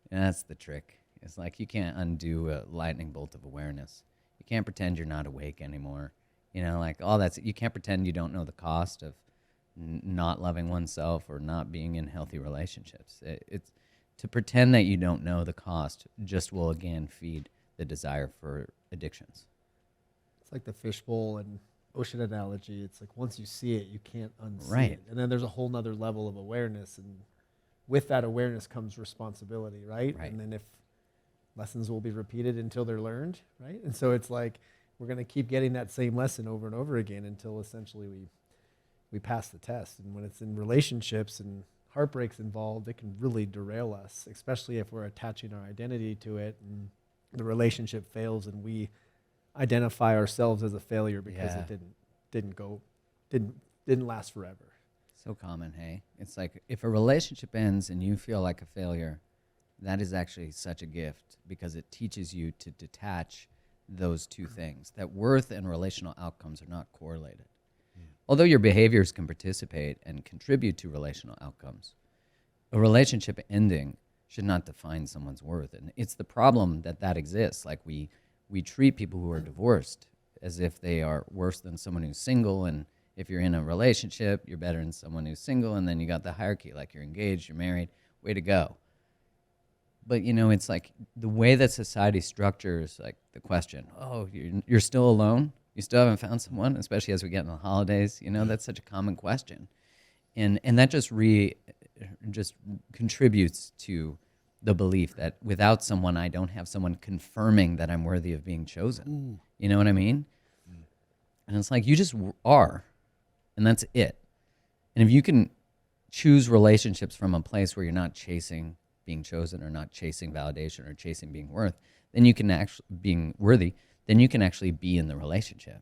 And that's the trick. It's like you can't undo a lightning bolt of awareness. You can't pretend you're not awake anymore. Like all that's, you can't pretend you don't know the cost of not loving oneself or not being in healthy relationships. It's to pretend that you don't know the cost just will again feed the desire for addictions. It's like the fishbowl and ocean analogy. It's like once you see it, you can't unsee Right. it. And then there's a whole nother level of awareness. And with that awareness comes responsibility, right? Right. And then if lessons will be repeated until they're learned, right? And so it's like we're going to keep getting that same lesson over and over again until essentially we pass the test. And when it's in relationships and heartbreak's involved, it can really derail us, especially if we're attaching our identity to it and the relationship fails and we identify ourselves as a failure because it didn't last forever. So common, hey? It's like if a relationship ends and you feel like a failure, that is actually such a gift because it teaches you to detach those two things, that worth and relational outcomes are not correlated. Although your behaviors can participate and contribute to relational outcomes, a relationship ending should not define someone's worth. And it's the problem that exists. Like we treat people who are divorced as if they are worse than someone who's single. And if you're in a relationship, you're better than someone who's single. And then you got the hierarchy, like you're engaged, you're married, way to go. But, it's like the way that society structures like the question, oh, you're still alone? You still haven't found someone, especially as we get in the holidays. That's such a common question. And that just contributes to the belief that without someone, I don't have someone confirming that I'm worthy of being chosen. Ooh. You know what I mean? And it's like you just are, and that's it. And if you can choose relationships from a place where you're not chasing being chosen or not chasing validation or chasing being worth, then you can actually being worthy, then you can actually be in the relationship.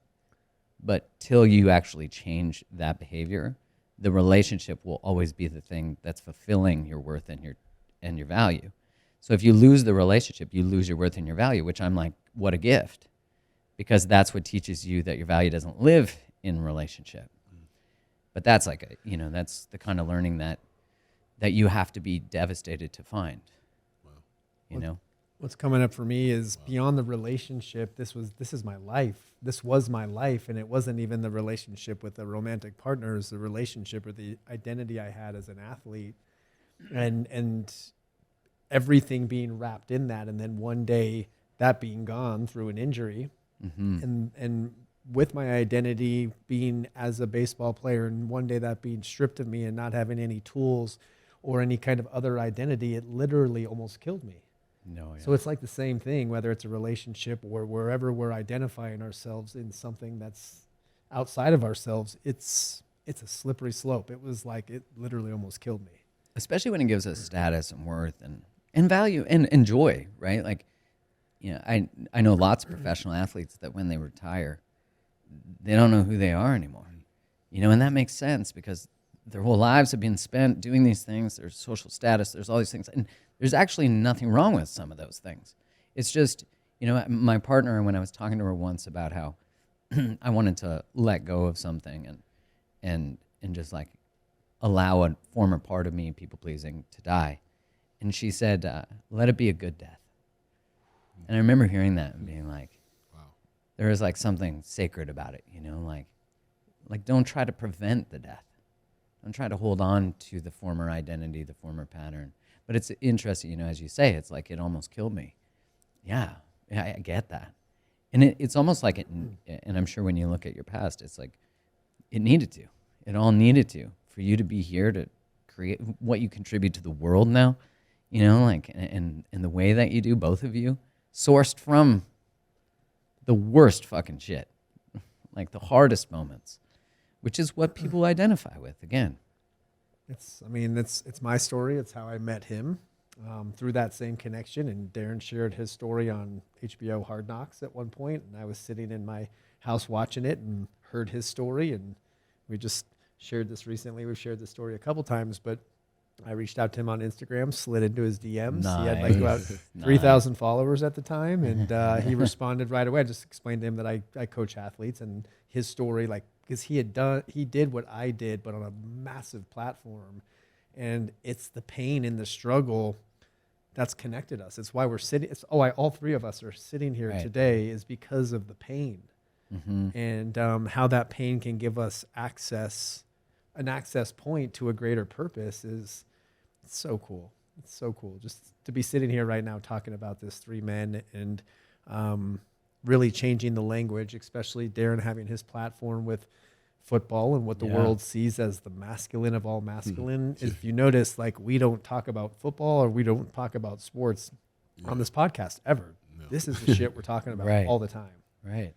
But till you actually change that behavior, the relationship will always be the thing that's fulfilling your worth and your value. So if you lose the relationship, you lose your worth and your value, which I'm like, what a gift. Because that's what teaches you that your value doesn't live in relationship. But that's like that's the kind of learning that you have to be devastated to find. Wow. What's coming up for me is beyond the relationship. This is my life. This was my life, and it wasn't even the relationship with a romantic partner. It was the relationship or the identity I had as an athlete, and everything being wrapped in that. And then one day that being gone through an injury, and with my identity being as a baseball player, and one day that being stripped of me and not having any tools or any kind of other identity, it literally almost killed me. No, yeah. So it's like the same thing, whether it's a relationship or wherever we're identifying ourselves in something that's outside of ourselves, it's a slippery slope. It was like it literally almost killed me. Especially when it gives us status and worth and value and joy, right? Like, I know lots of professional athletes that when they retire, they don't know who they are anymore. And that makes sense because their whole lives have been spent doing these things. There's social status. There's all these things. And there's actually nothing wrong with some of those things. It's just, my partner, when I was talking to her once about how I wanted to let go of something and just like allow a former part of me, people-pleasing, to die. And she said, let it be a good death. And I remember hearing that and being like, wow, there is like something sacred about it, like don't try to prevent the death. Don't try to hold on to the former identity, the former pattern. But it's interesting, as you say, it's like it almost killed me. Yeah, I get that. And it's almost like it, and I'm sure when you look at your past, it's like it needed to. It all needed to for you to be here to create, what you contribute to the world now, you know, like, and the way that you do, both of you, sourced from the worst fucking shit, like the hardest moments, which is what people identify with. Again, It's my story. It's how I met him, through that same connection. And Darren shared his story on HBO Hard Knocks at one point, and I was sitting in my house watching it and heard his story, and we just shared this recently. We've shared this story a couple times, but I reached out to him on Instagram, slid into his DMs. He had like about 3,000 followers at the time, and he responded right away. I just explained to him that I coach athletes, and his story, like, because he did what I did, but on a massive platform, and it's the pain and the struggle that's connected us. It's why we're sitting. All three of us are sitting here today is because of the pain, and how that pain can give us an access point to a greater purpose is so cool. It's so cool just to be sitting here right now talking about this, three men, and really changing the language, especially Darren having his platform with football and what the world sees as the masculine of all masculine. If you notice, like, we don't talk about football or we don't talk about sports on this podcast ever. No. This is the shit we're talking about all the time. Right.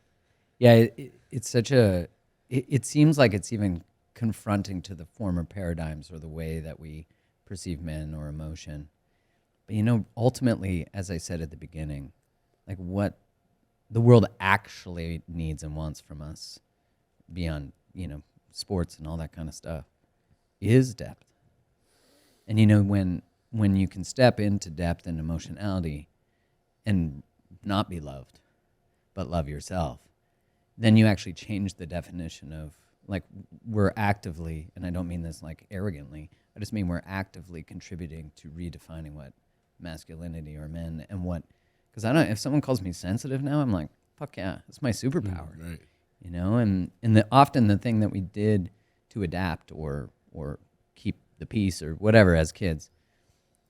Yeah. It's such it seems like it's even confronting to the former paradigms or the way that we perceive men or emotion. But, you know, ultimately, as I said at the beginning, like, what the world actually needs and wants from us beyond, you know, sports and all that kind of stuff is depth. And, you know, when you can step into depth and emotionality and not be loved, but love yourself, then you actually change the definition of, like, we're actively, and I don't mean this like arrogantly, I just mean we're actively contributing to redefining what masculinity or men and what, because if someone calls me sensitive now, I'm like, fuck yeah, it's my superpower. Right. You know, and often the thing that we did to adapt or keep the peace or whatever as kids,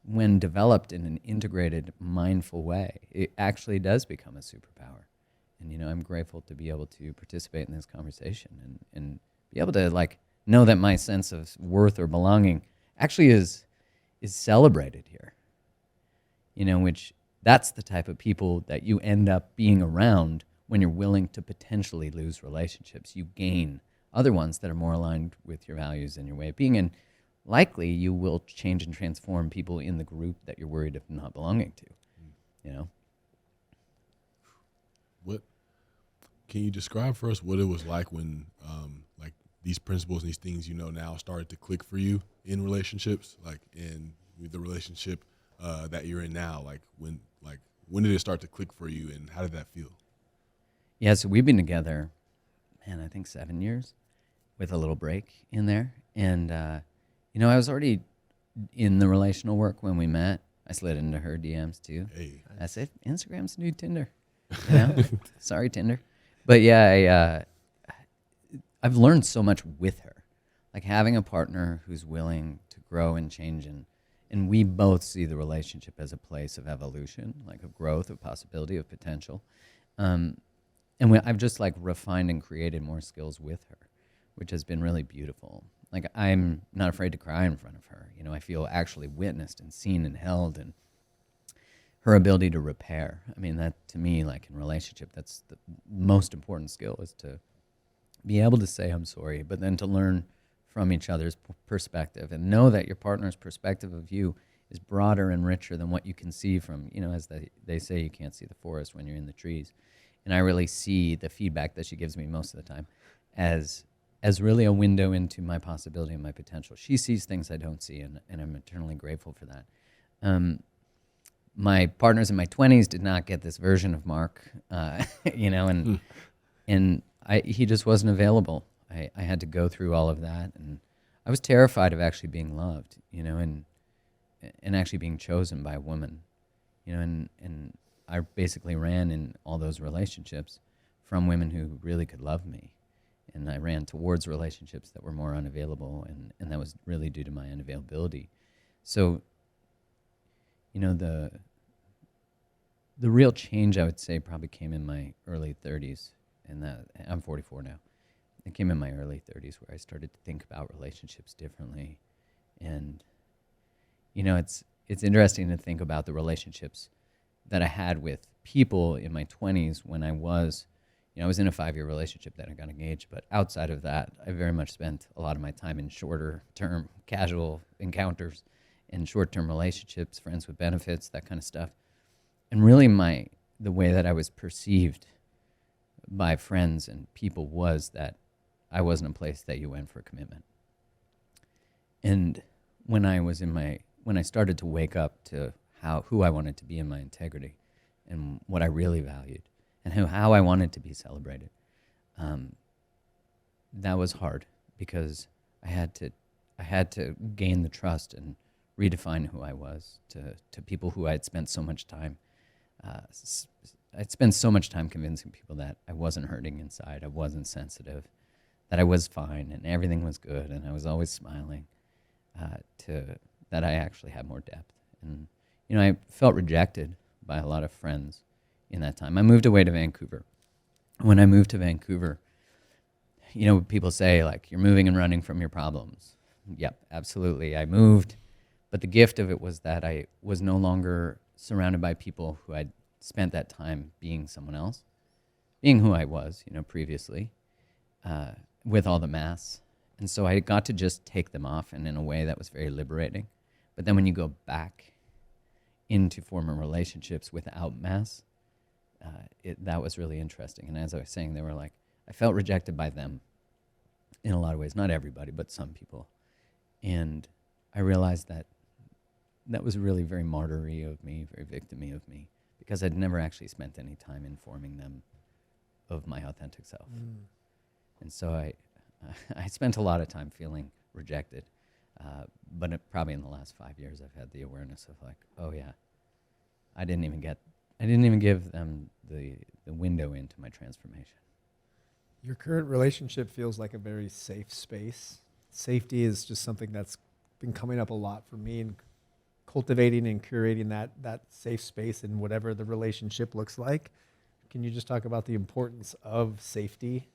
when developed in an integrated, mindful way, it actually does become a superpower. And, you know, I'm grateful to be able to participate in this conversation and be able to, like, know that my sense of worth or belonging actually is celebrated here. You know, which that's the type of people that you end up being around when you're willing to potentially lose relationships. You gain other ones that are more aligned with your values and your way of being. And likely you will change and transform people in the group that you're worried of not belonging to, you know? What can you describe for us what it was like when, like, these principles and these things you know now started to click for you in relationships, like in the relationship that you're in now? Like, when did it start to click for you, and how did that feel? Yeah, so we've been together, man, I think 7 years, with a little break in there. And, you know, I was already in the relational work when we met. I slid into her DMs too. Hey. I said, Instagram's the new Tinder. You know? Sorry, Tinder. But yeah, I've learned so much with her. Like, having a partner who's willing to grow and change, and we both see the relationship as a place of evolution, like of growth, of possibility, of potential. And I've just, like, refined and created more skills with her, which has been really beautiful. Like, I'm not afraid to cry in front of her. You know, I feel actually witnessed and seen and held, and her ability to repair. I mean, that, to me, like, in relationship, that's the most important skill, is to be able to say I'm sorry, but then to learn from each other's perspective and know that your partner's perspective of you is broader and richer than what you can see from, you know, as they say, you can't see the forest when you're in the trees. And I really see the feedback that she gives me most of the time as really a window into my possibility and my potential. She sees things I don't see, and I'm eternally grateful for that. My partners in my 20s did not get this version of Mark, you know, and he just wasn't available. I had to go through all of that, and I was terrified of actually being loved, you know, and actually being chosen by a woman, you know, and I basically ran in all those relationships from women who really could love me. And I ran towards relationships that were more unavailable, and that was really due to my unavailability. So, you know, the real change, I would say, probably came in my early 30s, and that I'm 44 now. It came in my early 30s where I started to think about relationships differently And it's interesting to think about the relationships that I had with people in my 20s when I was in a 5-year relationship that I got engaged, but outside of that, I very much spent a lot of my time in shorter term, casual encounters and short-term relationships, friends with benefits, that kind of stuff. And really the way that I was perceived by friends and people was that I wasn't a place that you went for commitment. And when I started to wake up to who I wanted to be in my integrity and what I really valued and how I wanted to be celebrated, that was hard because I had to gain the trust and redefine who I was to people who I had spent so much time. I'd spent so much time convincing people that I wasn't hurting inside, I wasn't sensitive, that I was fine and everything was good and I was always smiling. That I actually had more depth. And, I felt rejected by a lot of friends in that time. I moved away to Vancouver. When I moved to Vancouver, people say, like, you're moving and running from your problems. Yep, absolutely. I moved. But the gift of it was that I was no longer surrounded by people who I'd spent that time being someone else, being who I was, previously, with all the masks. And so I got to just take them off, and in a way that was very liberating. But then when you go back into former relationships without masks, that was really interesting. And as I was saying, they were like, I felt rejected by them in a lot of ways. Not everybody, but some people. And I realized that was really very martyry of me, very victim-y of me, because I'd never actually spent any time informing them of my authentic self. And so I spent a lot of time feeling rejected, but probably in the last 5 years, I've had the awareness of like, oh yeah, I didn't even give them the window into my transformation. Your current relationship feels like a very safe space. Safety is just something that's been coming up a lot for me, and cultivating and curating that safe space in whatever the relationship looks like. Can you just talk about the importance of safety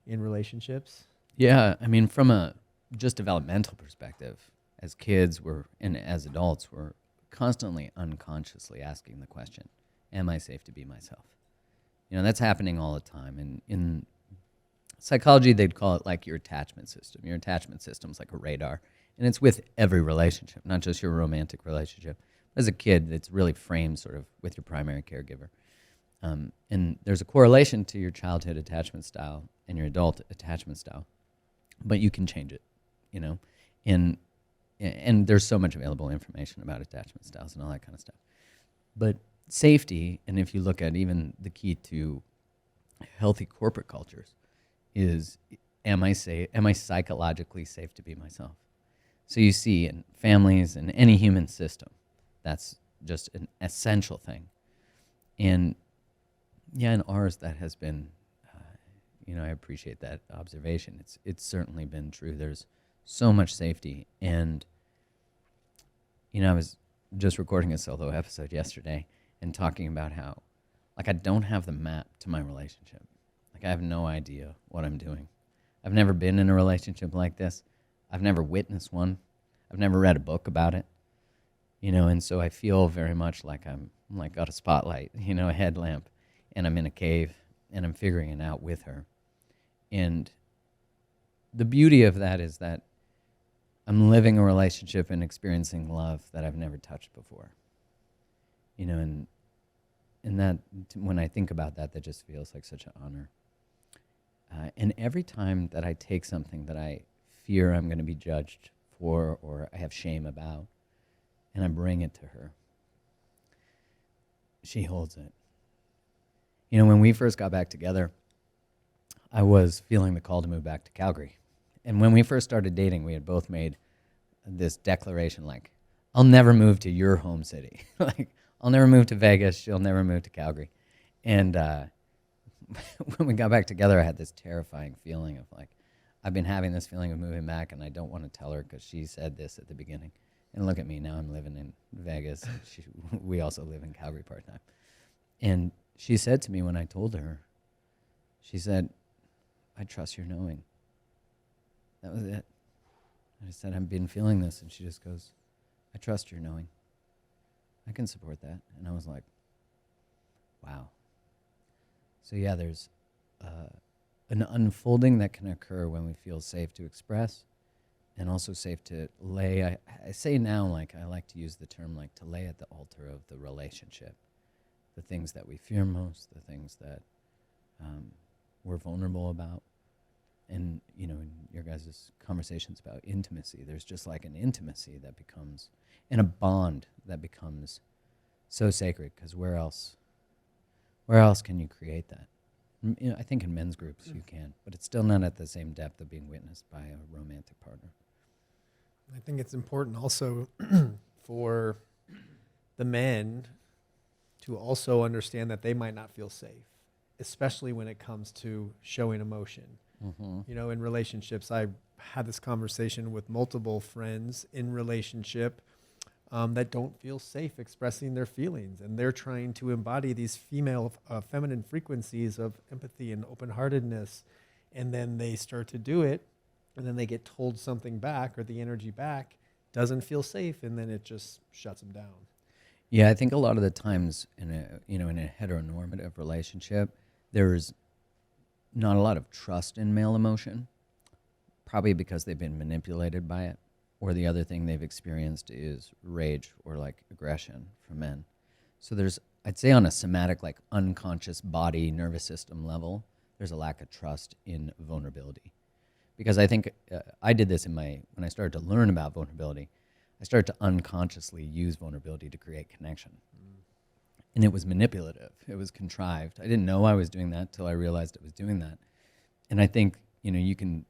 in relationships? Yeah, I mean, from a just developmental perspective, as kids and as adults, we're constantly unconsciously asking the question, am I safe to be myself? That's happening all the time. And in psychology, they'd call it like your attachment system. Your attachment system's like a radar, and it's with every relationship, not just your romantic relationship. As a kid, it's really framed sort of with your primary caregiver. And there's a correlation to your childhood attachment style and your adult attachment style, but you can change it, and there's so much available information about attachment styles and all that kind of stuff. But safety, and if you look at even the key to healthy corporate cultures, is am I psychologically safe to be myself? So you see in families and any human system, that's just an essential thing. And yeah, in ours, that has been, I appreciate that observation. It's certainly been true. There's so much safety. And, I was just recording a solo episode yesterday and talking about how, like, I don't have the map to my relationship. Like, I have no idea what I'm doing. I've never been in a relationship like this. I've never witnessed one. I've never read a book about it. And so I feel very much like I'm like got a spotlight, a headlamp, and I'm in a cave, and I'm figuring it out with her. And the beauty of that is that I'm living a relationship and experiencing love that I've never touched before. And that, when I think about that, that just feels like such an honor. And every time that I take something that I fear I'm going to be judged for or I have shame about, and I bring it to her, she holds it. When we first got back together, I was feeling the call to move back to Calgary. And when we first started dating, we had both made this declaration like, I'll never move to your home city. Like, I'll never move to Vegas. She'll never move to Calgary. And when we got back together, I had this terrifying feeling of like, I've been having this feeling of moving back, and I don't want to tell her because she said this at the beginning. And look at me, now I'm living in Vegas. We also live in Calgary part-time. And she said to me when I told her, she said, I trust your knowing. That was it. I said, I've been feeling this. And she just goes, I trust your knowing. I can support that. And I was like, wow. So yeah, there's an unfolding that can occur when we feel safe to express and also safe to lay. I say now, like, I like to use the term like to lay at the altar of the relationship. The things that we fear most, the things that we're vulnerable about. And, you know, in your guys' conversations about intimacy, there's just like an intimacy that becomes, and a bond that becomes so sacred, because where else can you create that? You know, I think in men's groups you can, but it's still not at the same depth of being witnessed by a romantic partner. I think it's important also for the men to also understand that they might not feel safe, especially when it comes to showing emotion. Mm-hmm. You know, in relationships, I had this conversation with multiple friends in relationship that don't feel safe expressing their feelings, and they're trying to embody these feminine frequencies of empathy and open-heartedness, and then they start to do it, and then they get told something back, or the energy back doesn't feel safe, and then it just shuts them down. Yeah, I think a lot of the times in a heteronormative relationship, there's not a lot of trust in male emotion, probably because they've been manipulated by it. Or the other thing they've experienced is rage or like aggression from men. So there's, I'd say on a somatic, like unconscious body, nervous system level, there's a lack of trust in vulnerability. Because I think I did this when I started to learn about vulnerability, I started to unconsciously use vulnerability to create connection. And it was manipulative. It was contrived. I didn't know I was doing that till I realized I was doing that. And I think, you know, you can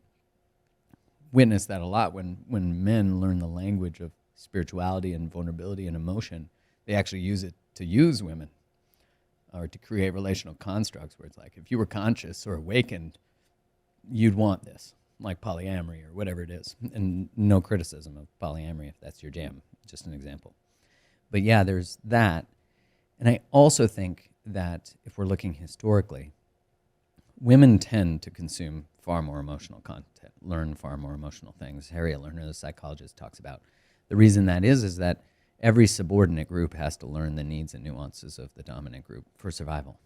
witness that a lot when men learn the language of spirituality and vulnerability and emotion. They actually use it to use women or to create relational constructs where it's like, if you were conscious or awakened, you'd want this, like polyamory or whatever it is. And no criticism of polyamory if that's your jam, just an example. But yeah, there's that. And I also think that if we're looking historically, women tend to consume far more emotional content, learn far more emotional things. Harriet Lerner, the psychologist, talks about the reason that is that every subordinate group has to learn the needs and nuances of the dominant group for survival.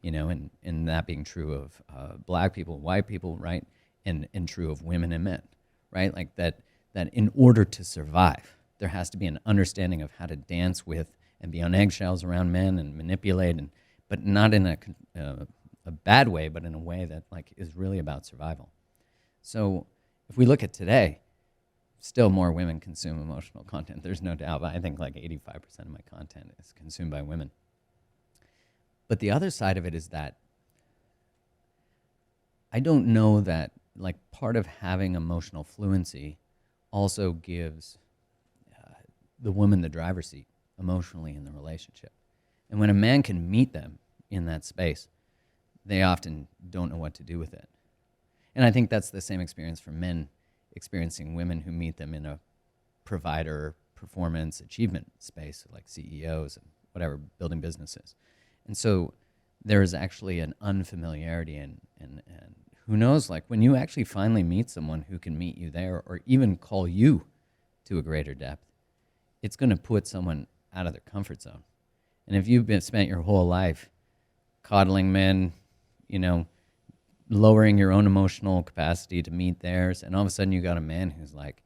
You know, and that being true of black people, white people, right, and true of women and men, right? Like that in order to survive, there has to be an understanding of how to dance with and be on eggshells around men and manipulate, but not in a bad way, but in a way that like is really about survival. So if we look at today, still more women consume emotional content. There's no doubt. I think like 85% of my content is consumed by women. But the other side of it is that I don't know that like part of having emotional fluency also gives the woman the driver's seat emotionally in the relationship. And when a man can meet them in that space, they often don't know what to do with it. And I think that's the same experience for men experiencing women who meet them in a provider performance achievement space, like CEOs and whatever, building businesses. And so there is actually an unfamiliarity and who knows, like when you actually finally meet someone who can meet you there or even call you to a greater depth, it's going to put someone out of their comfort zone. And if you've spent your whole life coddling men, you know, lowering your own emotional capacity to meet theirs, and all of a sudden you got a man who's like,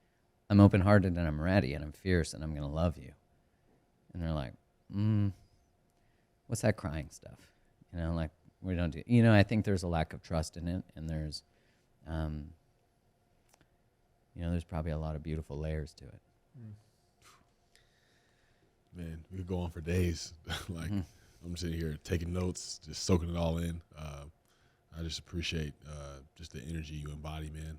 I'm open-hearted and I'm ready and I'm fierce and I'm going to love you. And they're like, what's that crying stuff? You know, like, we don't do, you know, I think there's a lack of trust in it, and there's, you know, there's probably a lot of beautiful layers to it. Man, we could go on for days. Like, I'm sitting here taking notes, just soaking it all in. I just appreciate just the energy you embody, man.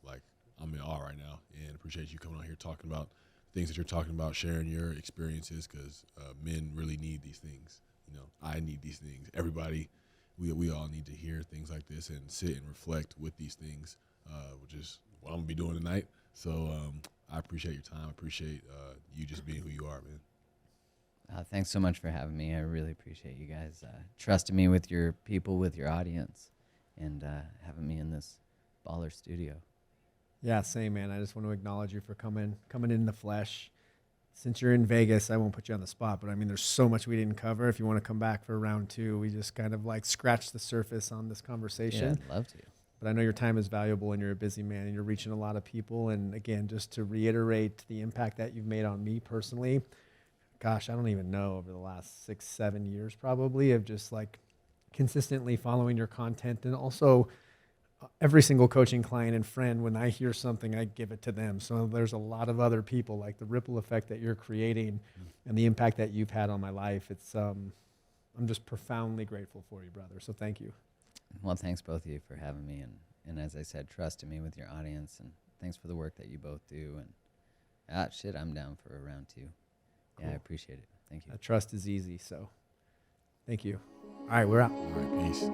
Like, I'm in awe right now, and appreciate you coming on here talking about things that you're talking about, sharing your experiences, because men really need these things. You know, I need these things. Everybody, we all need to hear things like this and sit and reflect with these things, which is what I'm going to be doing tonight. So I appreciate your time. I appreciate you just being who you are, man. Thanks so much for having me. I really appreciate you guys trusting me with your people, with your audience, and having me in this baller studio. Yeah, same, man. I just want to acknowledge you for coming in the flesh. Since you're in Vegas, I won't put you on the spot, but I mean, there's so much we didn't cover. If you want to come back for round two, we just kind of like scratched the surface on this Yeah, conversation. I'd love to. But I know your time is valuable and you're a busy man and you're reaching a lot of people. And again, just to reiterate the impact that you've made on me personally, gosh, I don't even know, over the last 6-7 years probably, of just like consistently following your content. And also every single coaching client and friend, when I hear something, I give it to them. So there's a lot of other people, like the ripple effect that you're creating and the impact that you've had on my life. It's I'm just profoundly grateful for you, brother. So thank you. Well, thanks both of you for having me, and as I said, trusting me with your audience, and thanks for the work that you both do. And I'm down for a round two. Yeah, I Cool. appreciate it. Thank you. Trust is easy. So thank you. All right, we're out. All right, peace.